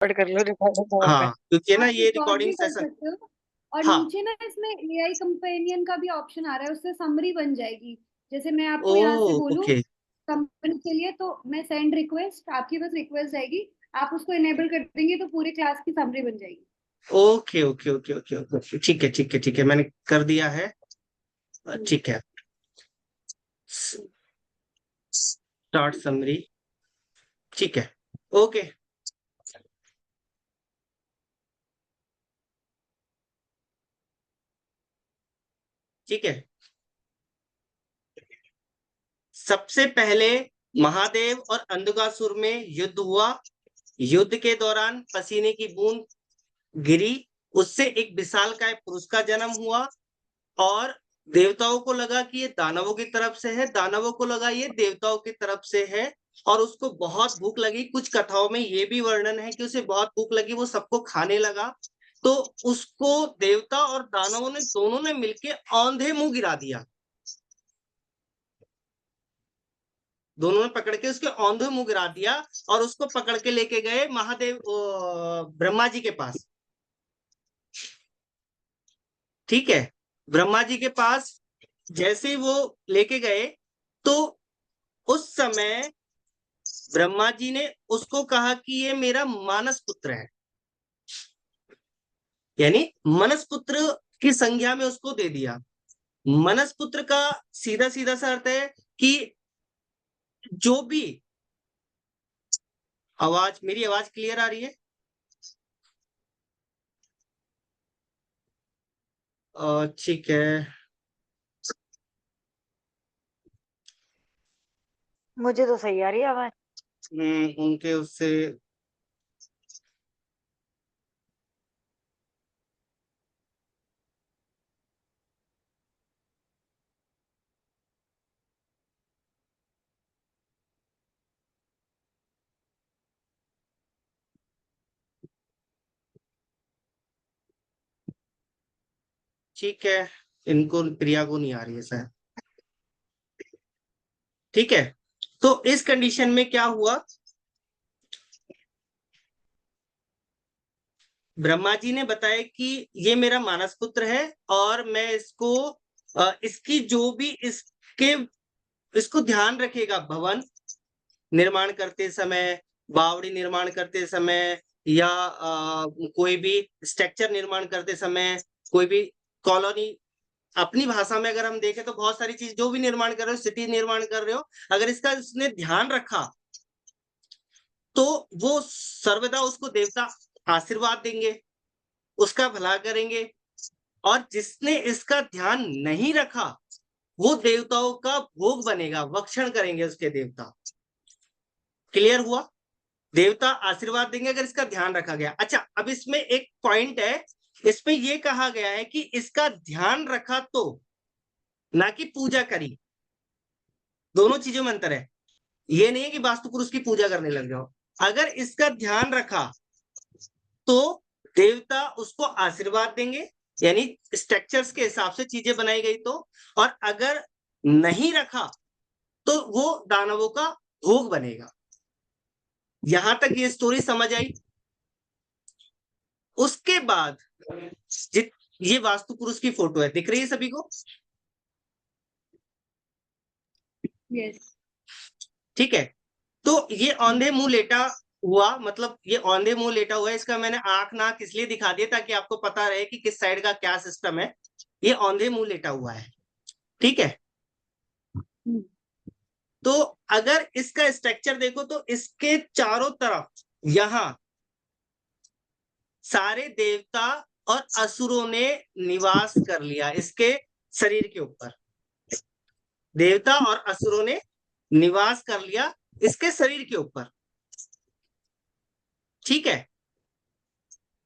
Record कर लो, record हाँ, क्योंकि ना आप ये रिकॉर्ड रिकॉर्डिंग भी कर सेशन। सकते हो। और हाँ। नीचे ना इसमें एआई कंपेनियन का भी ऑप्शन आ रहा है, उससे समरी बन जाएगी। जैसे मैं ओ, आपको यहाँ से बोलूँ ओके कंपनी के लिए, तो मैं सेंड रिक्वेस्ट, आपकी बस रिक्वेस्ट जाएगी, आप उसको इनेबल कर देंगे तो पूरे क्लास की समरी बन जाएगी। Okay okay okay okay okay, ठीक है ठीक है ठीक है, मैंने कर दिया है। हम्म। ठीक है, स्टार्ट समरी। ठीक है, ओके। ठीक है, सबसे पहले महादेव और अंधकासुर में युद्ध हुआ। युद्ध के दौरान पसीने की बूंद गिरी, उससे एक विशालकाय पुरुष का जन्म हुआ। और देवताओं को लगा कि ये दानवों की तरफ से है, दानवों को लगा ये देवताओं की तरफ से है। और उसको बहुत भूख लगी, कुछ कथाओं में ये भी वर्णन है कि उसे बहुत भूख लगी, वो सबको खाने लगा। तो उसको देवता और दानवों ने दोनों ने मिलके औंधे मुंह गिरा दिया। दोनों ने पकड़ के उसके औंधे मुंह गिरा दिया। और उसको पकड़ के लेके गए महादेव ब्रह्मा जी के पास। ठीक है, ब्रह्मा जी के पास जैसे ही वो लेके गए, तो उस समय ब्रह्मा जी ने उसको कहा कि ये मेरा मानस पुत्र है। यानी मनस पुत्र की संज्ञा में उसको दे दिया। मनस पुत्र का सीधा सीधा सा अर्थ है कि जो भी आवाज, मेरी आवाज क्लियर आ रही है? ठीक है। मुझे तो सही आ रही है आवाज। उनके उससे ठीक है, इनको प्रिया को नहीं आ रही है शायद। ठीक है, तो इस कंडीशन में क्या हुआ, ब्रह्मा जी ने बताया कि ये मेरा मानस पुत्र है। और मैं इसको इसकी जो भी इसके इसको ध्यान रखेगा, भवन निर्माण करते समय, बावड़ी निर्माण करते समय, या कोई भी स्ट्रक्चर निर्माण करते समय, कोई भी कॉलोनी, अपनी भाषा में अगर हम देखें तो बहुत सारी चीज जो भी निर्माण कर रहे हो, सिटी निर्माण कर रहे हो, अगर इसका उसने ध्यान रखा तो वो सर्वदा उसको देवता आशीर्वाद देंगे, उसका भला करेंगे। और जिसने इसका ध्यान नहीं रखा, वो देवताओं का भोग बनेगा, भक्षण करेंगे उसके देवता। क्लियर हुआ? देवता आशीर्वाद देंगे अगर इसका ध्यान रखा गया। अच्छा, अब इसमें एक पॉइंट है, इसमें यह कहा गया है कि इसका ध्यान रखा तो, ना कि पूजा करी। दोनों चीजों में अंतर है। ये नहीं है कि वास्तु पुरुष की पूजा करने लग जाओ। अगर इसका ध्यान रखा तो देवता उसको आशीर्वाद देंगे, यानी स्ट्रक्चर्स के हिसाब से चीजें बनाई गई तो। और अगर नहीं रखा तो वो दानवों का भोग बनेगा। यहां तक ये स्टोरी समझ आई? उसके बाद जित ये वास्तु पुरुष की फोटो है, दिख रही है सभी को? यस। ठीक है, तो ये औंधे मुंह लेटा हुआ, मतलब ये औंधे मुंह लेटा हुआ है। इसका मैंने आंख नाक इसलिए दिखा दिया ताकि आपको पता रहे कि किस साइड का क्या सिस्टम है। ये औंधे मुंह लेटा हुआ है। ठीक है, तो अगर इसका स्ट्रक्चर देखो तो इसके चारों तरफ यहां सारे देवता और असुरों ने निवास कर लिया, इसके शरीर के ऊपर देवता और असुरों ने निवास कर लिया इसके शरीर के ऊपर। ठीक है,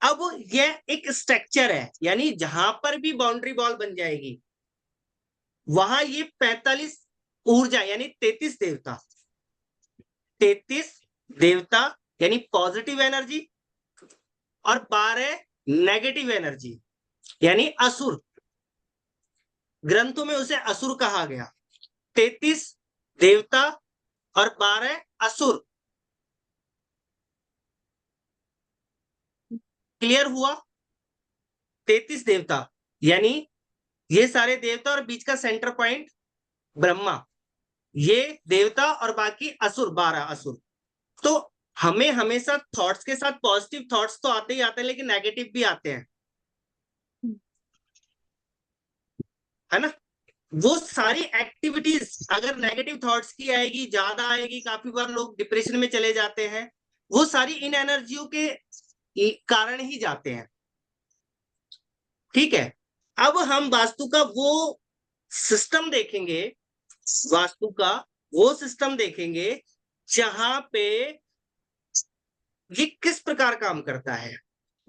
अब यह एक स्ट्रक्चर है, यानी जहां पर भी बाउंड्री बॉल बन जाएगी वहां ये 45 ऊर्जा, यानी 33 देवता, 33 देवता यानी पॉजिटिव एनर्जी, और 12 नेगेटिव एनर्जी यानी असुर। ग्रंथों में उसे असुर कहा गया। 33 देवता और 12 असुर। क्लियर हुआ? 33 देवता यानी ये सारे देवता और बीच का सेंटर पॉइंट ब्रह्मा, ये देवता और बाकी असुर, 12 असुर। तो हमें हमेशा थॉट्स के साथ पॉजिटिव थॉट्स तो आते ही आते हैं, लेकिन नेगेटिव भी आते हैं, है ना? वो सारी एक्टिविटीज अगर नेगेटिव थॉट्स की आएगी, ज्यादा आएगी, काफी बार लोग डिप्रेशन में चले जाते हैं, वो सारी इन एनर्जियों के कारण ही जाते हैं। ठीक है, अब हम वास्तु का वो सिस्टम देखेंगे, वास्तु का वो सिस्टम देखेंगे जहां पे ये किस प्रकार काम करता है।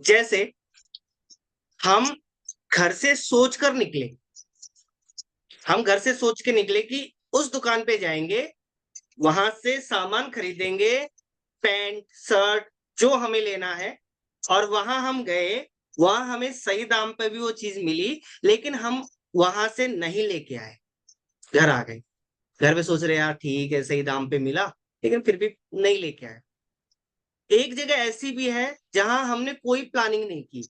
जैसे हम घर से सोचकर निकले, हम घर से सोच के निकले कि उस दुकान पे जाएंगे, वहां से सामान खरीदेंगे, पैंट शर्ट जो हमें लेना है, और वहां हम गए, वहां हमें सही दाम पे भी वो चीज मिली, लेकिन हम वहां से नहीं लेके आए, घर आ गए। घर में सोच रहे यार ठीक है सही दाम पे मिला, लेकिन फिर भी नहीं लेके आए। एक जगह ऐसी भी है जहां हमने कोई प्लानिंग नहीं की,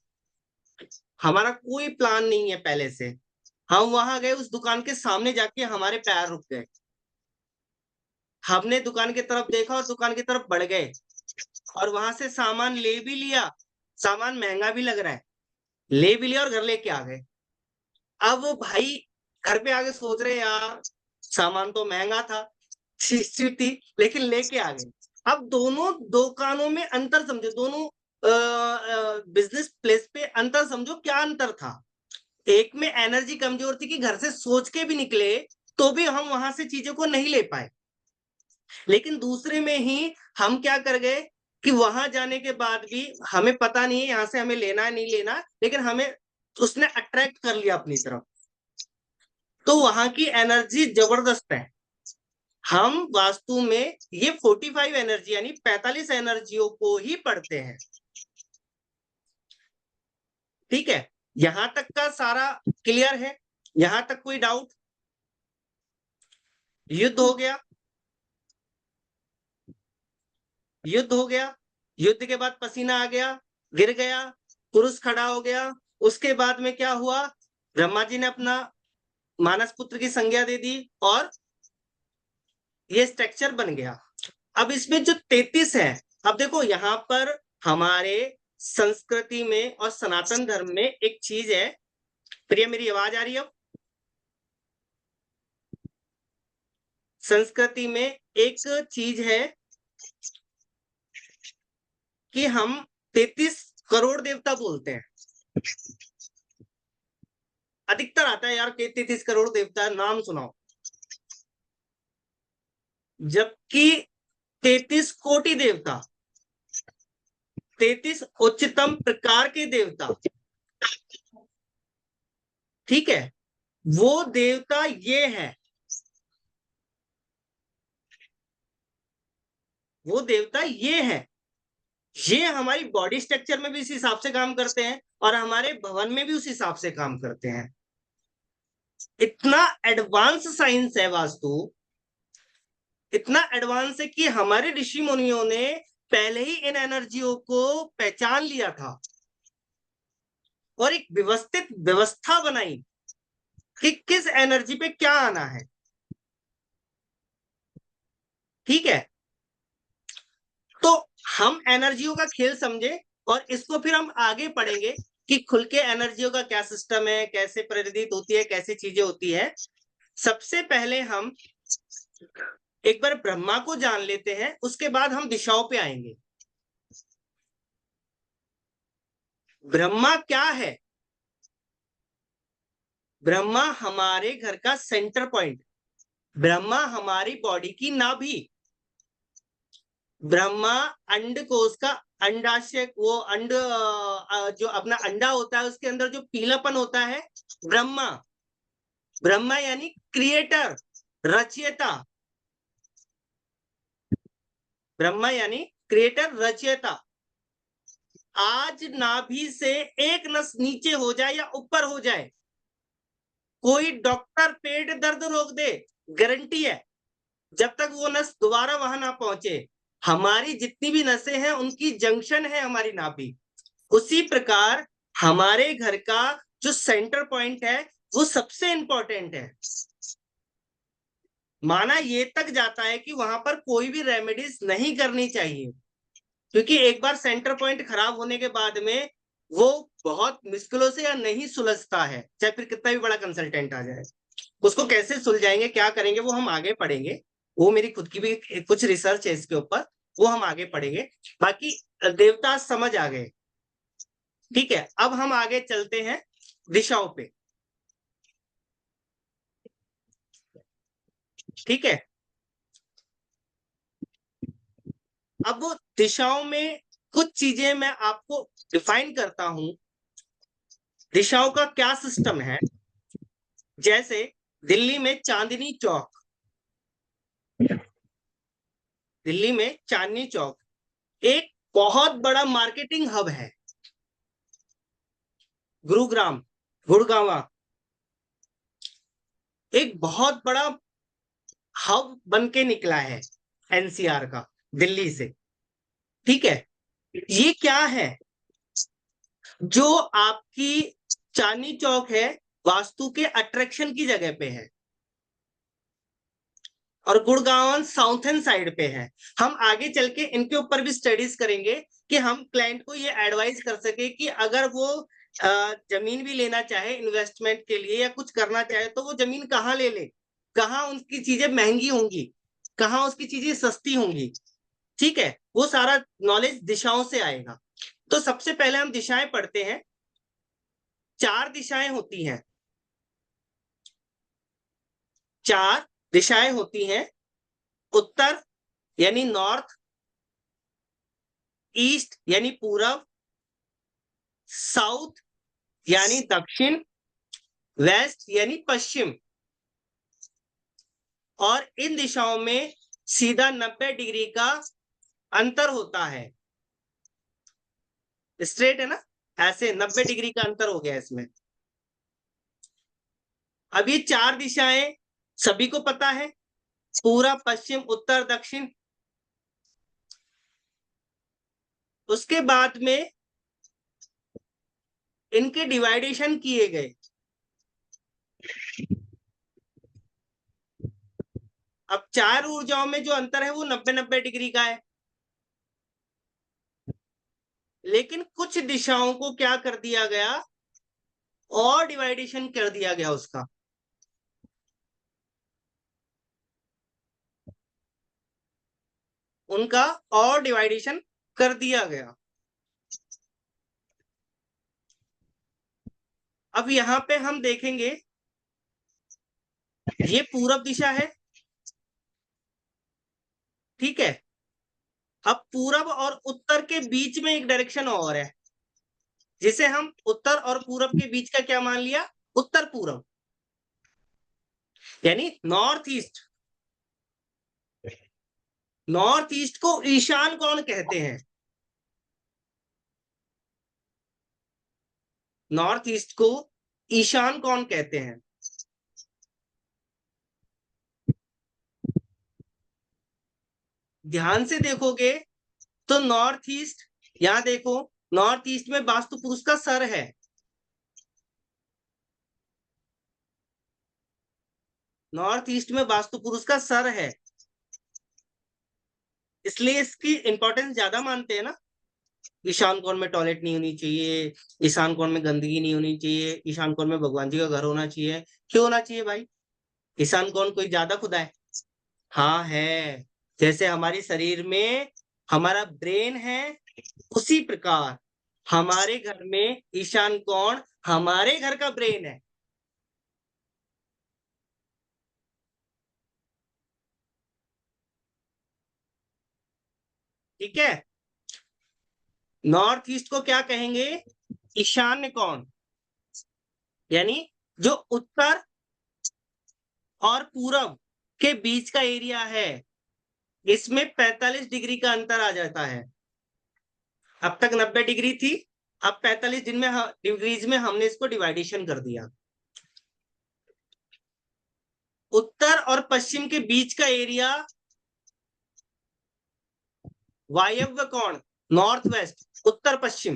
हमारा कोई प्लान नहीं है पहले से, हम वहां गए, उस दुकान के सामने जाके हमारे पैर रुक गए, हमने दुकान की तरफ देखा और दुकान की तरफ बढ़ गए, और वहां से सामान ले भी लिया, सामान महंगा भी लग रहा है, ले भी लिया और घर लेके आ गए। अब भाई घर पे आके सोच रहे यार सामान तो महंगा था, चीज थी, लेकिन लेके आ गए। अब दोनों दुकानों में अंतर समझो, दोनों बिजनेस प्लेस पे अंतर समझो, क्या अंतर था? एक में एनर्जी कमजोर थी कि घर से सोच के भी निकले तो भी हम वहां से चीजों को नहीं ले पाए, लेकिन दूसरे में ही हम क्या कर गए कि वहां जाने के बाद भी हमें पता नहीं है यहाँ से हमें लेना है नहीं लेना, लेकिन हमें उसने अट्रैक्ट कर लिया अपनी तरफ, तो वहां की एनर्जी जबरदस्त है। हम वास्तु में ये 45 एनर्जी यानी 45 एनर्जियों को ही पढ़ते हैं। ठीक है, यहां तक का सारा क्लियर है? यहां तक कोई डाउट? युद्ध हो गया, युद्ध हो गया, युद्ध के बाद पसीना आ गया, गिर गया, पुरुष खड़ा हो गया, उसके बाद में क्या हुआ? ब्रह्मा जी ने अपना मानस पुत्र की संज्ञा दे दी और ये स्ट्रक्चर बन गया। अब इसमें जो 33 है, अब देखो यहां पर हमारे संस्कृति में और सनातन धर्म में एक चीज है, प्रिय मेरी आवाज आ रही है? अब संस्कृति में एक चीज है कि हम 33 करोड़ देवता बोलते हैं, अधिकतर आता है यार के 33 करोड़ देवता, नाम सुनाओ, जबकि 33 कोटि देवता, 33 उच्चतम प्रकार के देवता, ठीक है, वो देवता ये है, वो देवता ये है, ये हमारी बॉडी स्ट्रक्चर में भी इस हिसाब से काम करते हैं और हमारे भवन में भी उस हिसाब से काम करते हैं। इतना एडवांस साइंस है वास्तु, इतना एडवांस है कि हमारे ऋषि मुनियों ने पहले ही इन एनर्जियों को पहचान लिया था और एक व्यवस्थित व्यवस्था बनाई कि किस एनर्जी पे क्या आना है। ठीक है, तो हम एनर्जियों का खेल समझे और इसको फिर हम आगे पढ़ेंगे कि खुल के एनर्जियों का क्या सिस्टम है, कैसे प्रेरित होती है, कैसे चीजें होती है। सबसे पहले हम एक बार ब्रह्मा को जान लेते हैं, उसके बाद हम दिशाओं पे आएंगे। ब्रह्मा क्या है? ब्रह्मा हमारे घर का सेंटर पॉइंट, ब्रह्मा हमारी बॉडी की नाभि, ब्रह्मा अंड कोश का अंडाशय, वो अंड जो अपना अंडा होता है उसके अंदर जो पीलापन होता है, ब्रह्मा, ब्रह्मा यानी क्रिएटर, रचयिता, ब्रह्मा यानी क्रिएटर रचयिता। आज नाभि से एक नस नीचे हो जाए या ऊपर हो जाए, कोई डॉक्टर पेट दर्द रोक दे, गारंटी है जब तक वो नस दोबारा वहां ना पहुंचे, हमारी जितनी भी नसें हैं उनकी जंक्शन है हमारी नाभि, उसी प्रकार हमारे घर का जो सेंटर पॉइंट है वो सबसे इंपॉर्टेंट है। माना ये तक जाता है कि वहां पर कोई भी रेमेडीज नहीं करनी चाहिए, क्योंकि एक बार सेंटर पॉइंट खराब होने के बाद में वो बहुत मुश्किलों से या नहीं सुलझता है, चाहे फिर कितना भी बड़ा कंसल्टेंट आ जाए। उसको कैसे सुलझाएंगे, क्या करेंगे, वो हम आगे पढ़ेंगे। वो मेरी खुद की भी कुछ रिसर्च है इसके ऊपर, वो हम आगे पढ़ेंगे। बाकी देवता समझ आ गए। ठीक है, अब हम आगे चलते हैं दिशाओं पे। ठीक है, अब वो दिशाओं में कुछ चीजें मैं आपको डिफाइन करता हूं, दिशाओं का क्या सिस्टम है। जैसे दिल्ली में चांदनी चौक, दिल्ली में चांदनी चौक एक बहुत बड़ा मार्केटिंग हब है। गुरुग्राम, गुड़गांवा एक बहुत बड़ा हब बन के निकला है एनसीआर का, दिल्ली से। ठीक है, ये क्या है, जो आपकी चांदनी चौक है वास्तु के अट्रैक्शन की जगह पे है, और गुड़गांव साउथर्न साइड पे है। हम आगे चल के इनके ऊपर भी स्टडीज करेंगे कि हम क्लाइंट को ये एडवाइस कर सके कि अगर वो जमीन भी लेना चाहे इन्वेस्टमेंट के लिए या कुछ करना चाहे तो वो जमीन कहाँ ले ले, कहाँ उनकी चीजें महंगी होंगी, कहाँ उसकी चीजें सस्ती होंगी। ठीक है, वो सारा नॉलेज दिशाओं से आएगा। तो सबसे पहले हम दिशाएं पढ़ते हैं। 4 दिशाएं होती हैं, 4 दिशाएं होती हैं। उत्तर यानी नॉर्थ, ईस्ट यानी पूरब, साउथ यानी दक्षिण, वेस्ट यानी पश्चिम। और इन दिशाओं में सीधा 90 डिग्री का अंतर होता है। स्ट्रेट है ना, ऐसे 90 डिग्री का अंतर हो गया इसमें। अब ये 4 दिशाएं सभी को पता है, पूरब, पश्चिम, उत्तर, दक्षिण। उसके बाद में इनके डिवाइडेशन किए गए। अब 4 ऊर्जाओं में जो अंतर है वो 90-90 डिग्री का है, लेकिन कुछ दिशाओं को क्या कर दिया गया, और डिवाइडेशन कर दिया गया उसका। उनका और डिवाइडेशन कर दिया गया। अब यहां पे हम देखेंगे, ये पूरब दिशा है। ठीक है, अब पूरब और उत्तर के बीच में एक डायरेक्शन और है, जिसे हम उत्तर और पूरब के बीच का क्या मान लिया, उत्तर पूरब, यानी नॉर्थ ईस्ट। नॉर्थ ईस्ट को ईशान कौन कहते हैं, नॉर्थ ईस्ट को ईशान कौन कहते हैं। ध्यान से देखोगे तो नॉर्थ ईस्ट, यहां देखो, नॉर्थ ईस्ट में वास्तु पुरुष का सर है। नॉर्थ ईस्ट में वास्तु पुरुष का सर है, इसलिए इसकी इंपॉर्टेंस ज्यादा मानते हैं ना। ईशान कोण में टॉयलेट नहीं होनी चाहिए, ईशान कोण में गंदगी नहीं होनी चाहिए, ईशान कोण में भगवान जी का घर होना चाहिए। क्यों होना चाहिए भाई, ईशान कोण कोई ज्यादा खुदा है? हाँ है। जैसे हमारे शरीर में हमारा ब्रेन है, उसी प्रकार हमारे घर में ईशान कोण हमारे घर का ब्रेन है। ठीक है, नॉर्थ ईस्ट को क्या कहेंगे, ईशान्य कोण, यानी जो उत्तर और पूरब के बीच का एरिया है, इसमें 45 डिग्री का अंतर आ जाता है। अब तक 90 डिग्री थी, अब 45 दिन में डिग्रीज में हमने इसको डिवाइडेशन कर दिया। उत्तर और पश्चिम के बीच का एरिया वायव्य कोण, नॉर्थ वेस्ट, उत्तर पश्चिम,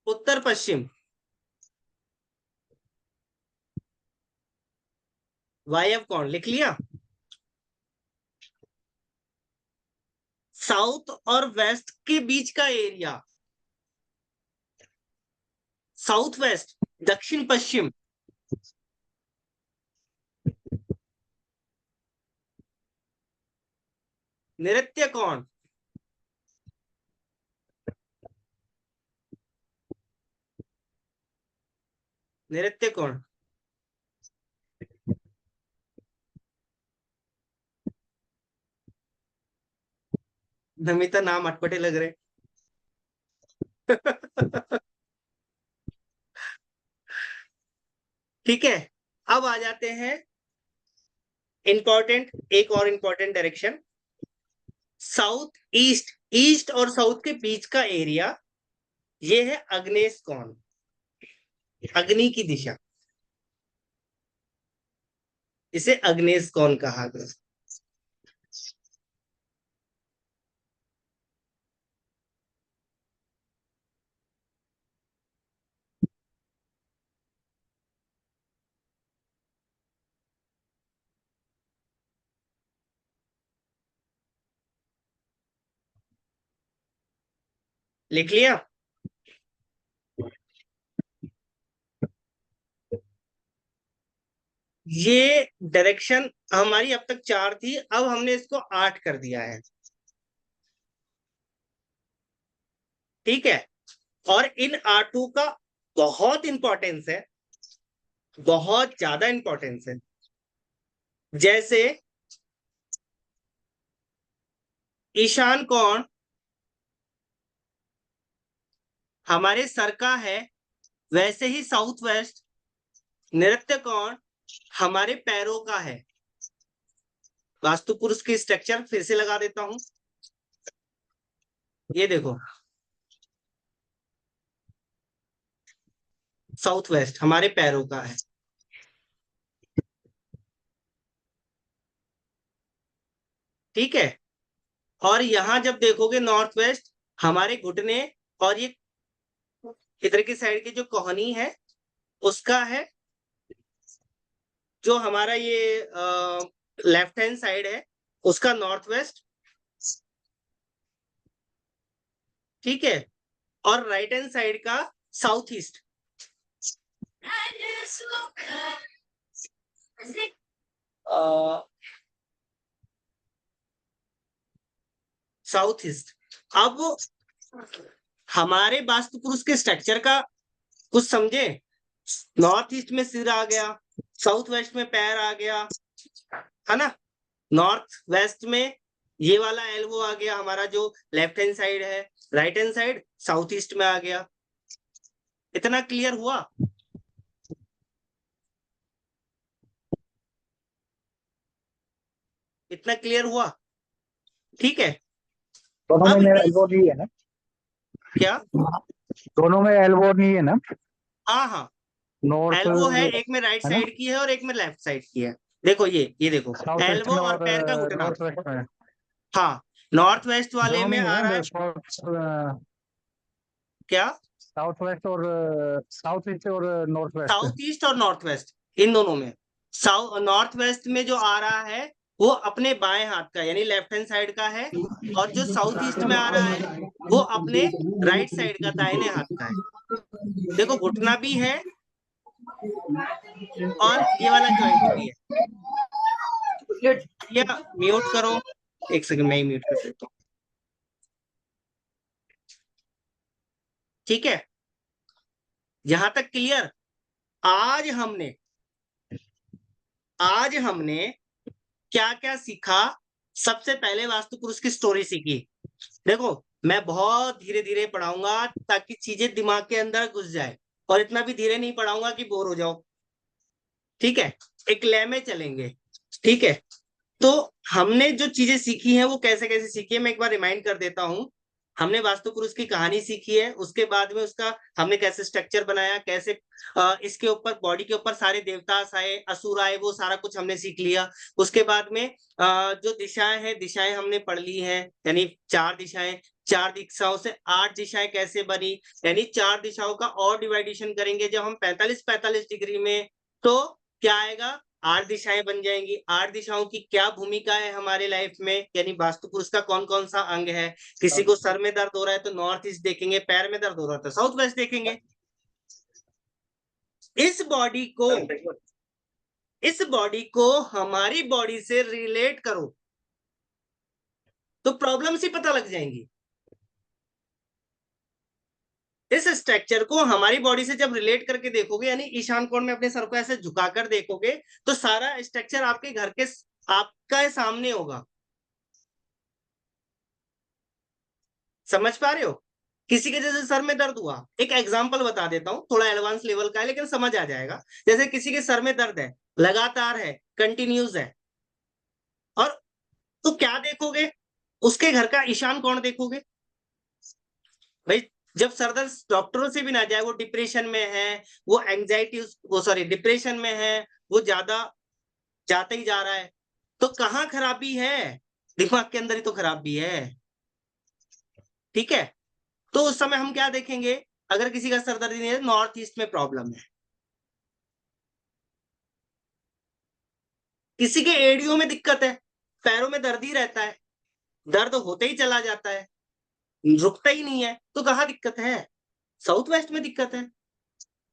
उत्तर पश्चिम, वायव्य कोण लिख लिया। साउथ और वेस्ट के बीच का एरिया, साउथ वेस्ट, दक्षिण पश्चिम। नृत्य कोण, नृत्य कोण, नमिता नाम अटपटे लग रहे। ठीक है, अब आ जाते हैं इंपॉर्टेंट, एक और important direction, south east, east और साउथ के बीच का एरिया, ये है अग्नेश कोण, अग्नि की दिशा, इसे अग्नेश कोण कहा गया। लिख लिया। ये डायरेक्शन हमारी अब तक 4 थी, अब हमने इसको 8 कर दिया है। ठीक है, और इन R2 का बहुत इंपॉर्टेंस है, बहुत ज्यादा इंपॉर्टेंस है। जैसे ईशान कोण हमारे सर का है, वैसे ही साउथ वेस्ट नृत्य कोण हमारे पैरों का है। वास्तु पुरुष की स्ट्रक्चर फिर से लगा देता हूं, ये देखो, साउथ वेस्ट हमारे पैरों का है। ठीक है, और यहां जब देखोगे नॉर्थ वेस्ट हमारे घुटने, और ये इधर की साइड की जो कोहनी है उसका है, जो हमारा ये लेफ्ट हैंड साइड है उसका नॉर्थ वेस्ट। ठीक है, और राइट हैंड साइड का साउथ ईस्ट। South east. अब हमारे वास्तु पुरुष के स्ट्रक्चर का कुछ समझे। नॉर्थ ईस्ट में सिर आ गया, साउथ वेस्ट में पैर आ गया, है ना। नॉर्थ वेस्ट में ये वाला एल्बो आ गया हमारा, जो लेफ्ट हैंड साइड है, right hand side south east में आ गया। इतना क्लियर हुआ? इतना क्लियर हुआ? ठीक है, दोनों में अब मेरा एल्बो नहीं है ना? क्या? दोनों में एल्बो नहीं है ना? हाँ हाँ, नॉर्थ एल्बो है, एक में राइट है ना? साइड की है और एक में लेफ्ट साइड की है। देखो ये देखो, साउथ वेस्ट एल्बो में और और पैर का घुटना। नॉर्थ वेस्ट में हाँ, नॉर्थ वेस्ट वाले दोनों में में आ है रहा है ना? क्या? साउथ वेस्ट और साउथ ईस्ट और नॉर्थ वेस्ट। साउथ ईस्ट और नॉर्थ वेस्ट, इन दोनों में। साउथ नॉर्थ वेस्ट में जो आ रहा है वो अपने बाएं हाथ का यानी लेफ्ट हैंड साइड का है, और जो साउथ ईस्ट में आ रहा है वो अपने राइट साइड का, दाहिने हाथ का है। देखो, घुटना भी है और ये वाला जॉइंट भी है। या म्यूट करो, एक सेकंड, मैं ही म्यूट कर देता हूँ। ठीक है, यहां तक क्लियर? आज हमने क्या क्या सीखा? सबसे पहले वास्तु पुरुष की स्टोरी सीखी। देखो, मैं बहुत धीरे धीरे पढ़ाऊंगा ताकि चीजें दिमाग के अंदर घुस जाए, और इतना भी धीरे नहीं पढ़ाऊंगा कि बोर हो जाओ। ठीक है, एक लय में चलेंगे। ठीक है, तो हमने जो चीजें सीखी हैं वो कैसे कैसे सीखी है, मैं एक बार रिमाइंड कर देता हूं। हमने वास्तु पुरुष की कहानी सीखी है, उसके बाद में उसका हमने कैसे स्ट्रक्चर बनाया, कैसे इसके ऊपर बॉडी के ऊपर सारे देवता आए, असुर आए, वो सारा कुछ हमने सीख लिया। उसके बाद में जो दिशाएं हैं, दिशाएं हमने पढ़ ली हैं, यानी 4 दिशाएं, 4 दिशाओं से 8 दिशाएं कैसे बनी, यानी 4 दिशाओं का और डिवाइडेशन करेंगे जब हम 45-45 डिग्री में, तो क्या आएगा, 8 दिशाएं बन जाएंगी। 8 दिशाओं की क्या भूमिका है हमारे लाइफ में, यानी वास्तु पुरुष का कौन कौन सा अंग है। किसी को सर में दर्द हो रहा है तो नॉर्थ ईस्ट देखेंगे, पैर में दर्द हो रहा है तो साउथ वेस्ट देखेंगे। इस बॉडी को हमारी बॉडी से रिलेट करो तो प्रॉब्लम्स ही पता लग जाएंगी। इस स्ट्रक्चर को हमारी बॉडी से जब रिलेट करके देखोगे, यानी ईशान कोण में अपने सर को ऐसे झुकाकर देखोगे, तो सारा स्ट्रक्चर आपके घर के आपका सामने होगा। समझ पा रहे हो? किसी के जैसे सर में दर्द हुआ, एक एग्जांपल बता देता हूं, थोड़ा एडवांस लेवल का है लेकिन समझ आ जाएगा। जैसे किसी के सर में दर्द है, लगातार है, कंटिन्यूस है, और तो क्या देखोगे, उसके घर का ईशान कोण देखोगे। भाई जब सर दर्द डॉक्टरों से भी ना जाए, वो डिप्रेशन में है, वो एंजाइटी, वो सॉरी डिप्रेशन में है, वो ज्यादा जाता ही जा रहा है, तो कहाँ खराबी है, दिमाग के अंदर ही तो खराबी है। ठीक है, तो उस समय हम क्या देखेंगे, अगर किसी का सर दर्द नहीं है, नॉर्थ ईस्ट में प्रॉब्लम है। किसी के एड़ियों में दिक्कत है, पैरों में दर्द ही रहता है, दर्द होते ही चला जाता है, रुकता ही नहीं है, तो कहाँ दिक्कत है, साउथ वेस्ट में दिक्कत है।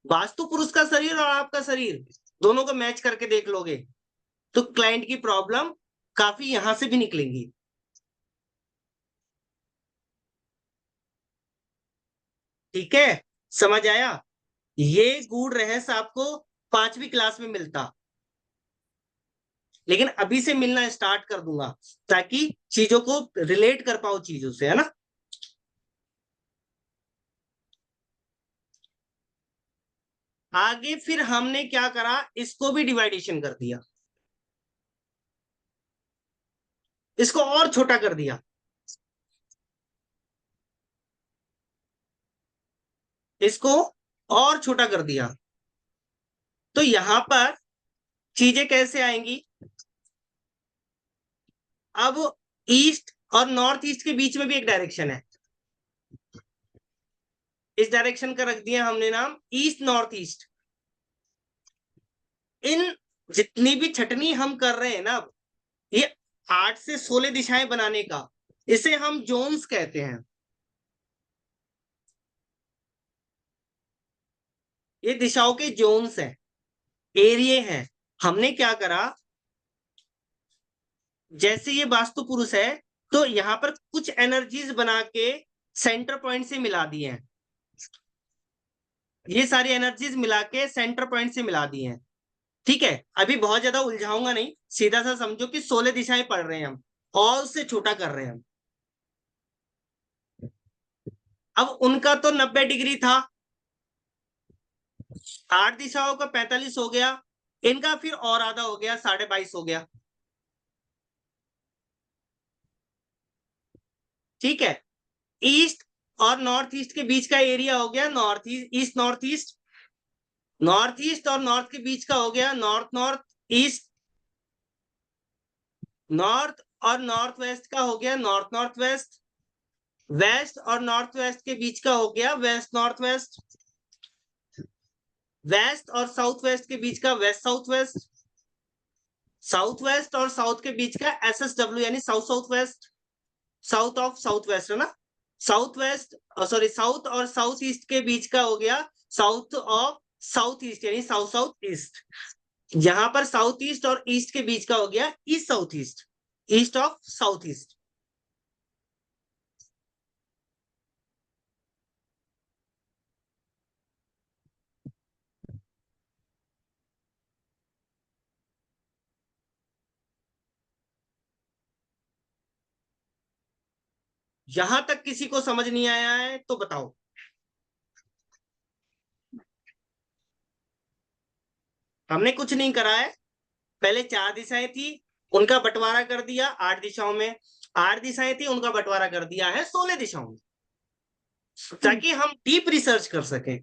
वास्तु पुरुष का शरीर और आपका शरीर दोनों को मैच करके देख लोगे तो क्लाइंट की प्रॉब्लम काफी यहां से भी निकलेंगी। ठीक है, समझ आया? ये गूढ़ रहस्य आपको 5वीं क्लास में मिलता, लेकिन अभी से मिलना स्टार्ट कर दूंगा ताकि चीजों को रिलेट कर पाओ चीजों से, है ना। आगे फिर हमने क्या करा, इसको भी डिवाइडेशन कर दिया, इसको और छोटा कर दिया, इसको और छोटा कर दिया। तो यहां पर चीजें कैसे आएंगी, अब ईस्ट और नॉर्थ ईस्ट के बीच में भी एक डायरेक्शन है, इस डायरेक्शन का रख दिया हमने नाम ईस्ट नॉर्थ ईस्ट। इन जितनी भी छटनी हम कर रहे हैं ना, ये 8 से 16 दिशाएं बनाने का, इसे हम जोन्स कहते हैं। ये दिशाओं के जोन्स हैं, एरिये हैं। हमने क्या करा, जैसे ये वास्तु पुरुष है तो यहां पर कुछ एनर्जीज बना के सेंटर पॉइंट से मिला दी हैं, ये सारी एनर्जीज मिला के सेंटर पॉइंट से मिला दी हैं। ठीक है, अभी बहुत ज्यादा उलझाऊंगा नहीं, सीधा सा समझो कि 16 दिशाएं पढ़ रहे हैं हम और उससे छोटा कर रहे हैं हम। अब उनका तो 90 डिग्री था, 8 दिशाओं का 45 हो गया, इनका फिर और आधा हो गया, 22.5 हो गया। ठीक है, ईस्ट और नॉर्थ ईस्ट के बीच का एरिया हो गया north east, east north east. North east और नॉर्थ के बीच का हो गया नॉर्थ नॉर्थ ईस्ट। नॉर्थ और नॉर्थ वेस्ट का हो गया नॉर्थ नॉर्थ वेस्ट। वेस्ट और नॉर्थ वेस्ट के बीच का हो गया वेस्ट नॉर्थ वेस्ट। वेस्ट और साउथ वेस्ट के बीच का west south west. South west और साउथ के बीच का SSW यानी south south west, south of south west, है ना। साउथ वेस्ट सॉरी साउथ और साउथ ईस्ट के बीच का हो गया साउथ ऑफ साउथ ईस्ट यानी साउथ साउथ ईस्ट। यहां पर साउथ ईस्ट और ईस्ट के बीच का हो गया east south east, east of south east. यहां तक किसी को समझ नहीं आया है तो बताओ। हमने कुछ नहीं करा है, पहले 4 दिशाएं थी, उनका बंटवारा कर दिया 8 दिशाओं में। 8 दिशाएं थी, उनका बंटवारा कर दिया है 16 दिशाओं में। ताकि हम डीप रिसर्च कर सकें,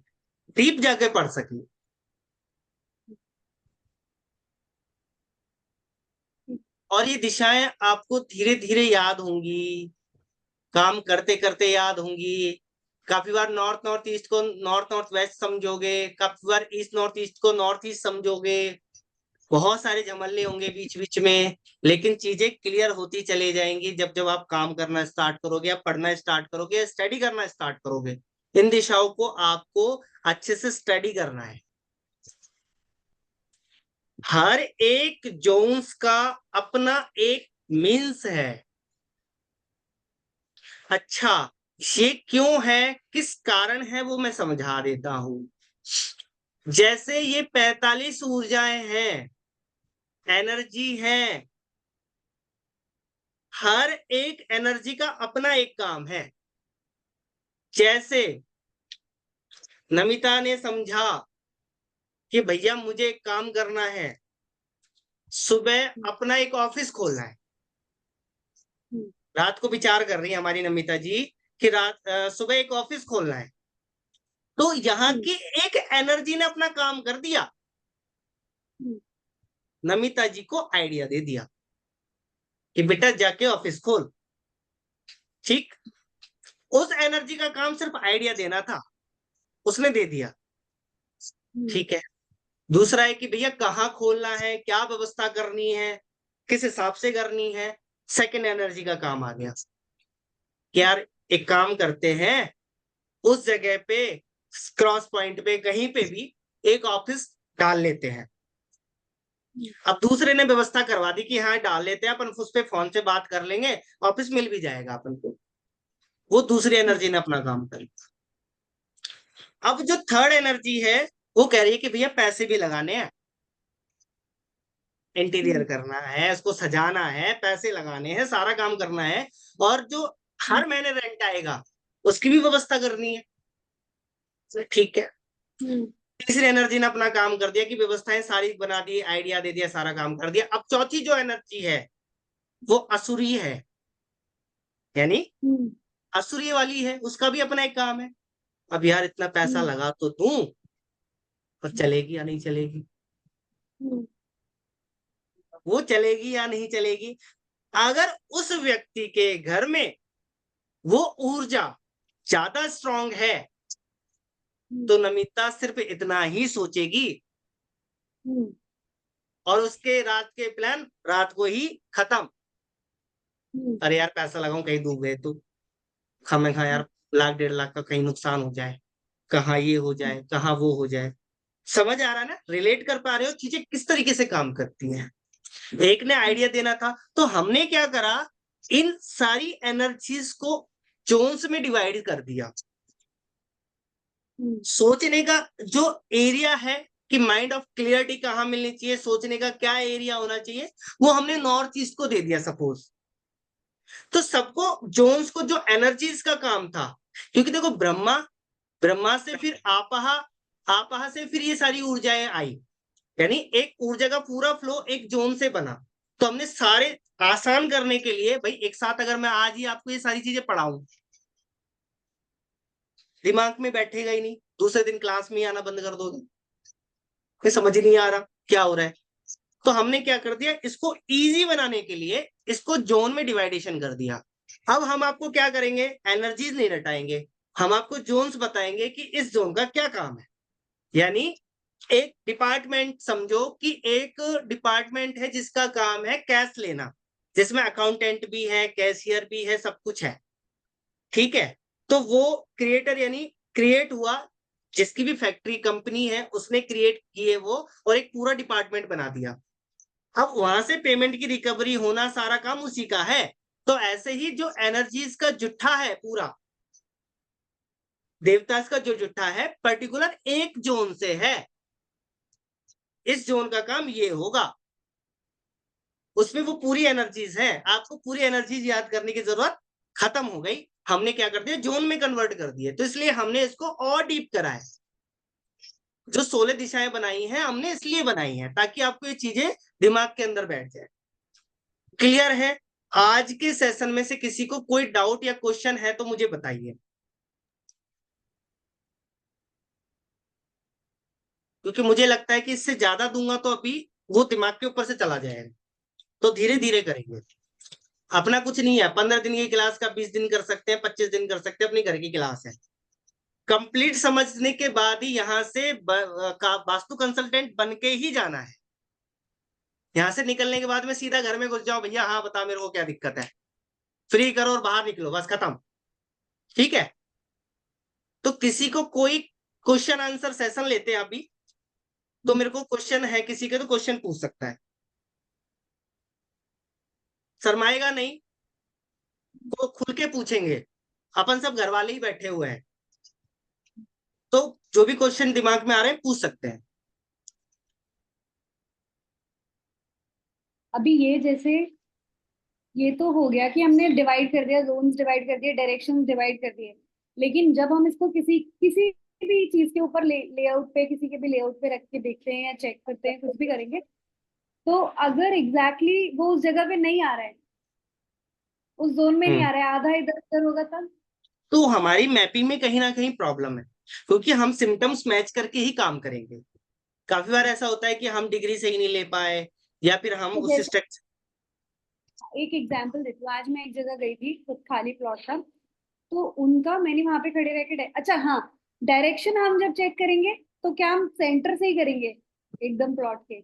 डीप जाके पढ़ सकें। और ये दिशाएं आपको धीरे धीरे याद होंगी, काम करते करते याद होंगी। काफी बार नॉर्थ नॉर्थ ईस्ट को नॉर्थ नॉर्थ वेस्ट समझोगे, काफी बार ईस्ट नॉर्थ ईस्ट को नॉर्थ ईस्ट समझोगे, बहुत सारे झमल्ले होंगे बीच बीच में, लेकिन चीजें क्लियर होती चली जाएंगी जब जब आप काम करना स्टार्ट करोगे, या पढ़ना स्टार्ट करोगे, या स्टडी करना स्टार्ट करोगे। इन दिशाओं को आपको अच्छे से स्टडी करना है। हर एक जोन्स का अपना एक मीन्स है। अच्छा, ये क्यों है, किस कारण है, वो मैं समझा देता हूं। जैसे ये 45 ऊर्जाएं हैं, एनर्जी है, हर एक एनर्जी का अपना एक काम है। जैसे नमिता ने समझा कि भैया मुझे एक काम करना है, सुबह अपना एक ऑफिस खोलना है। रात को विचार कर रही है हमारी नमिता जी कि सुबह एक ऑफिस खोलना है। तो यहाँ की एक एनर्जी ने अपना काम कर दिया, नमिता जी को आइडिया दे दिया कि बेटा जाके ऑफिस खोल। ठीक, उस एनर्जी का काम सिर्फ आइडिया देना था, उसने दे दिया। ठीक है। दूसरा है कि भैया कहाँ खोलना है, क्या व्यवस्था करनी है, किस हिसाब से करनी है, सेकंड एनर्जी का काम आ गया कि यार एक काम करते हैं, उस जगह पे क्रॉस पॉइंट पे कहीं पे भी एक ऑफिस डाल लेते हैं। अब दूसरे ने व्यवस्था करवा दी कि हाँ डाल लेते हैं, अपन उस पे फोन से बात कर लेंगे, ऑफिस मिल भी जाएगा अपन को। वो दूसरी एनर्जी ने अपना काम कर लिया। अब जो थर्ड एनर्जी है वो कह रही है कि भैया पैसे भी लगाने हैं, इंटीरियर करना है, उसको सजाना है, पैसे लगाने हैं, सारा काम करना है, और जो हर महीने रेंट आएगा उसकी भी व्यवस्था करनी है। ठीक है। तीसरी एनर्जी ने अपना काम कर दिया कि व्यवस्थाएं सारी बना दी, आइडिया दे दिया, सारा काम कर दिया। अब चौथी जो एनर्जी है वो असुरी है, यानी असुरी वाली है, उसका भी अपना एक काम है। अब यार इतना पैसा लगा तो दूं, पर चलेगी या नहीं चलेगी, वो चलेगी या नहीं चलेगी। अगर उस व्यक्ति के घर में वो ऊर्जा ज्यादा स्ट्रांग है तो नमिता सिर्फ इतना ही सोचेगी और उसके रात के प्लान रात को ही खत्म। अरे यार पैसा लगाऊं कहीं डूब गए तो, खामे खा यार 1 लाख 1.5 लाख का कहीं नुकसान हो जाए, कहाँ ये हो जाए, कहाँ वो हो जाए। समझ आ रहा है ना, रिलेट कर पा रहे हो चीजें किस तरीके से काम करती हैं। एक ने आइडिया देना था तो हमने क्या करा, इन सारी एनर्जीज को जोन्स में डिवाइड कर दिया। सोचने का जो एरिया है कि माइंड ऑफ क्लियरिटी कहाँ मिलनी चाहिए, सोचने का क्या एरिया होना चाहिए, वो हमने नॉर्थ ईस्ट को दे दिया सपोज। तो सबको जोन्स को जो एनर्जीज का काम था, क्योंकि देखो ब्रह्मा से फिर आपहा से फिर ये सारी ऊर्जाएं आई, यानी एक ऊर्जा का पूरा फ्लो एक जोन से बना। तो हमने सारे आसान करने के लिए, भाई एक साथ अगर मैं आज ही आपको ये सारी चीजें पढ़ाऊं, दिमाग में बैठेगा ही नहीं, दूसरे दिन क्लास में ही आना बंद कर दोगे, कोई समझ ही नहीं आ रहा क्या हो रहा है। तो हमने क्या कर दिया, इसको इजी बनाने के लिए इसको जोन में डिवाइडेशन कर दिया। अब हम आपको क्या करेंगे, एनर्जीज नहीं रटाएंगे, हम आपको जोन्स बताएंगे कि इस जोन का क्या काम है। यानी एक डिपार्टमेंट समझो कि एक डिपार्टमेंट है जिसका काम है कैश लेना, जिसमें अकाउंटेंट भी है, कैशियर भी है, सब कुछ है। ठीक है। तो वो क्रिएटर यानी क्रिएट हुआ, जिसकी भी फैक्ट्री कंपनी है उसने क्रिएट किए वो, और एक पूरा डिपार्टमेंट बना दिया। अब वहां से पेमेंट की रिकवरी होना, सारा काम उसी का है। तो ऐसे ही जो एनर्जीज का जुट्ठा है पूरा, देवतास का जो जुट्ठा है पर्टिकुलर एक जोन से है, इस जोन का काम ये होगा, उसमें वो पूरी एनर्जीज है। आपको पूरी एनर्जीज याद करने की जरूरत खत्म हो गई, हमने क्या कर दिया, जोन में कन्वर्ट कर दिया। तो इसलिए हमने इसको और डीप करा है। जो 16 दिशाएं बनाई हैं हमने इसलिए बनाई हैं ताकि आपको ये चीजें दिमाग के अंदर बैठ जाए। क्लियर है? आज के सेशन में से किसी को कोई डाउट या क्वेश्चन है तो मुझे बताइए। क्योंकि मुझे लगता है कि इससे ज्यादा दूंगा तो अभी वो दिमाग के ऊपर से चला जाएगा। तो धीरे धीरे करेंगे। अपना कुछ नहीं है, 15 दिन की क्लास का 20 दिन कर सकते हैं, 25 दिन कर सकते हैं, अपनी घर की क्लास है। कंप्लीट समझने के बाद ही यहाँ से वास्तु कंसल्टेंट बन के ही जाना है। यहाँ से निकलने के बाद में सीधा घर में घुस जाओ, भैया हाँ बता मेरे को क्या दिक्कत है, फ्री करो और बाहर निकलो, बस खत्म। ठीक है, तो किसी को कोई क्वेश्चन आंसर सेशन लेते हैं अभी, तो मेरे को क्वेश्चन है किसी के तो क्वेश्चन पूछ सकता है, शर्माएगा नहीं, वो खुल के पूछेंगे। अपन सब घर वाले ही बैठे हुए हैं, तो जो भी क्वेश्चन दिमाग में आ रहे हैं पूछ सकते हैं। अभी ये जैसे ये तो हो गया कि हमने डिवाइड कर दिया, जोन्स डिवाइड कर दिए, डायरेक्शंस डिवाइड कर दिए, लेकिन जब हम इसको किसी किसी भी चीज के ऊपर लेआउट पे, किसी के भी लेआउट पे रख के देखते हैं या चेक करते हैं, कुछ भी करेंगे, तो अगर एग्जैक्टली वो उस जगह पे नहीं आ रहा है, उस जोन में नहीं आ रहा है, आधा इधर उधर होगा, तब तो हमारी मैपिंग में कहीं ना कहीं प्रॉब्लम है, क्योंकि हम सिम्टम्स मैच करके ही काम करेंगे। काफी बार ऐसा होता है कि हम डिग्री सही नहीं ले पाए, या फिर हम तो उस जैसे एक एग्जांपल देती हूँ। आज मैं एक जगह गई थी, खुद खाली प्लॉट था, तो उनका मैंने वहां पे खड़े रह के अच्छा हाँ, डायरेक्शन हम जब चेक करेंगे तो क्या हम सेंटर से ही करेंगे एकदम प्लॉट के?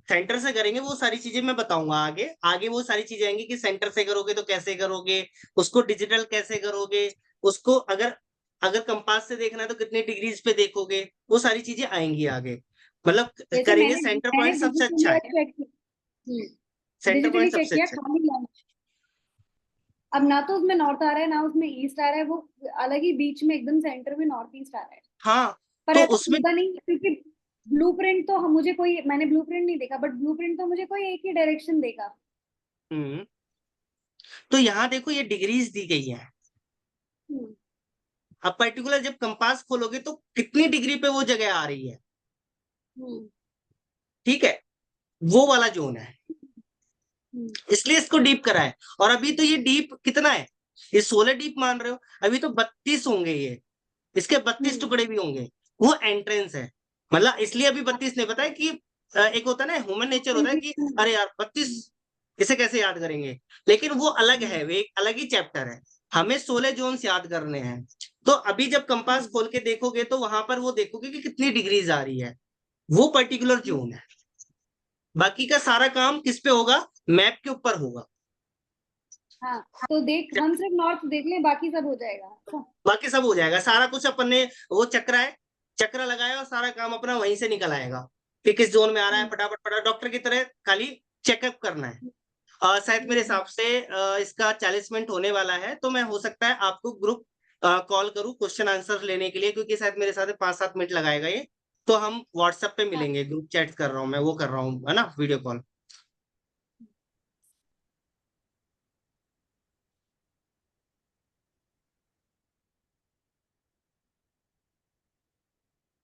सेंटर से करेंगे, वो सारी चीजें मैं बताऊंगा आगे। आगे वो सारी चीजें आएंगी कि सेंटर से करोगे तो कैसे करोगे, उसको डिजिटल कैसे करोगे, उसको अगर अगर कंपास से देखना है तो कितने डिग्रीज पे देखोगे, वो सारी चीजें आएंगी आगे। मतलब जैसे करेंगे, मैंने सेंटर मैंने पॉइंट सबसे अच्छा डिजिटली है। चेक किया, सेंटर डिजिटली पॉइंट चेक सबसे किया अच्छा है। खाली लाइन। अब ना तो उसमें नॉर्थ आ रहा है, ना उसमें ईस्ट आ रहा है, वो अलग ही बीच में एकदम सेंटर में नॉर्थ ईस्ट आ रहा है। हाँ, पर तो ऐसा उसमें होता नहीं, क्योंकि ब्लूप्रिंट तो मुझे कोई, मैंने ब्लूप्रिंट नहीं देखा, बट ब्लूप्रिंट तो मुझे कोई एक ही डायरेक्शन देगा। हम्म, तो यहाँ देखो ये डिग्रीज दी गई है। हम्म, अब पर्टिकुलर जब कंपास खोलोगे तो कितनी डिग्री पे वो जगह आ रही है, हम्म, ठीक है, वो वाला जोन है, हम्म, इसलिए इसको डीप करा है। और अभी तो ये डीप कितना है, ये 16 डीप मान रहे हो, अभी तो 32 होंगे ये, इसके 32 हम्म, टुकड़े भी होंगे। वो एंट्रेंस है, मतलब इसलिए अभी 32 नहीं, पता है कि एक होता है ना ह्यूमन नेचर होता है कि अरे यार 32 इसे कैसे याद करेंगे, लेकिन वो अलग है, वे एक अलग ही चैप्टर है। हमें 16 जोन्स याद करने हैं। तो अभी जब कंपास खोल के देखोगे तो वहां पर वो देखोगे कि कितनी डिग्रीज आ रही है, वो पर्टिकुलर जोन है। बाकी का सारा काम किस पे होगा, मैप के ऊपर होगा। हाँ, तो देख, हम सिर्फ नॉर्थ देख लें, बाकी सब हो जाएगा। अच्छा, बाकी सब हो जाएगा, सारा कुछ अपन ने वो चक्र है, चक्र लगाया और सारा काम अपना वहीं से निकल आएगा कि किस जोन में आ रहा है, फटाफट फटाफट डॉक्टर की तरह खाली चेकअप करना है। शायद मेरे हिसाब से इसका 40 मिनट होने वाला है, तो मैं हो सकता है आपको ग्रुप कॉल करूं क्वेश्चन आंसर लेने के लिए, क्योंकि शायद मेरे साथ 5-7 मिनट लगाएगा ये। तो हम व्हाट्सएप पे हाँ, मिलेंगे, ग्रुप चैट कर रहा हूँ मैं, वो कर रहा हूँ है ना, वीडियो कॉल।